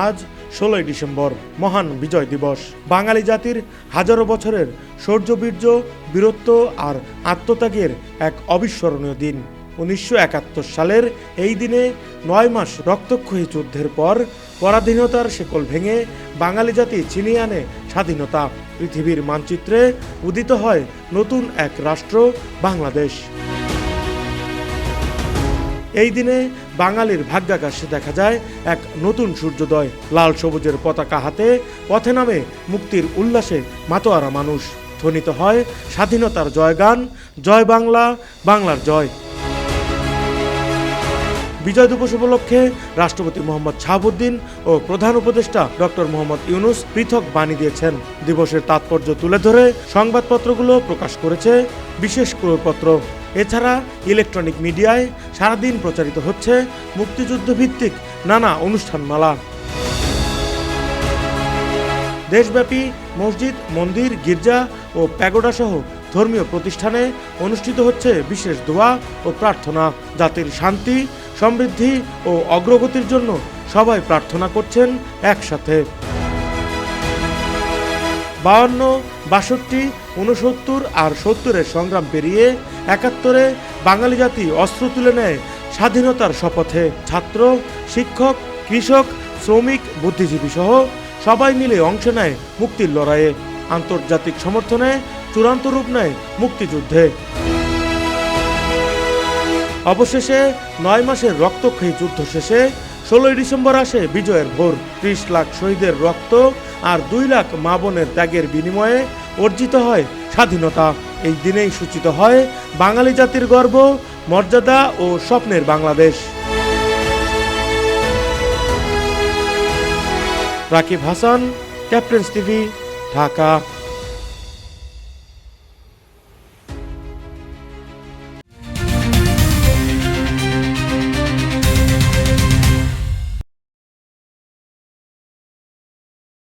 আজ 16ই ডিসেম্বর, মহান বিজয় দিবস। বাঙালি জাতির হাজারো বছরের শৌর্যবীর্য, বীরত্ব আর আত্মত্যাগের এক অবিস্মরণীয় দিন। 1971 সালের এই দিনে 9 মাস রক্তক্ষয়ী যুদ্ধের পর পরাধীনতার শেকল ভেঙে বাঙালি জাতি ছিনিয়ে আনে স্বাধীনতা। পৃথিবীর মানচিত্রে উদিত হয় নতুন এক রাষ্ট্র, বাংলাদেশ। এই দিনে বাঙালির ভাগ্যাকাশে দেখা যায় এক নতুন সূর্যোদয়। লাল সবুজের পতাকা হাতে পথে নামে মুক্তির উল্লাসে মাতোয়ারা মানুষ। ধ্বনিত হয় স্বাধীনতার জয়গান, জয় বাংলা, বাংলার জয়। বিজয় দিবস উপলক্ষে রাষ্ট্রপতি মোহাম্মদ শাহাবুদ্দিন ও প্রধান উপদেষ্টা ডক্টর মোহাম্মদ ইউনূস পৃথক বাণী দিয়েছেন। দিবসের তাৎপর্য তুলে ধরে সংবাদপত্রগুলো প্রকাশ করেছে বিশেষ ক্রয়পত্র। এছাড়া ইলেকট্রনিক মিডিয়ায় সারাদিন প্রচারিত হচ্ছে মুক্তিযুদ্ধ ভিত্তিক নানা অনুষ্ঠানমালা। দেশব্যাপী মসজিদ, মন্দির, গির্জা ও প্যাগোডা সহ ধর্মীয় প্রতিষ্ঠানে অনুষ্ঠিত হচ্ছে বিশেষ দোয়া ও প্রার্থনা। জাতির শান্তি, সমৃদ্ধি ও অগ্রগতির জন্য সবাই প্রার্থনা করছেন একসাথে। 52, 62, 69 আর 70-এর সংগ্রাম পেরিয়ে 71-এ বাঙালি জাতি অস্ত্র তুলে নেয় স্বাধীনতার শপথে। ছাত্র, শিক্ষক, কৃষক, শ্রমিক, বুদ্ধিজীবী সহ সবাই মিলে অংশ নেয় মুক্তির লড়াইয়ে। আন্তর্জাতিক সমর্থনে চূড়ান্ত রূপ নেয় মুক্তিযুদ্ধে। অবশেষে 9 মাসের রক্তক্ষয়ী যুদ্ধ শেষে 16ই ডিসেম্বর আসে বিজয়ের ভোর। 30 লাখ শহীদের রক্ত আর 2 লাখ মা বোনের ত্যাগের বিনিময়ে অর্জিত হয় স্বাধীনতা। এই দিনেই সূচিত হয় বাঙালি জাতির গর্ব, মর্যাদা ও স্বপ্নের বাংলাদেশ। Rakib Hasan, captains TV, Dhaka.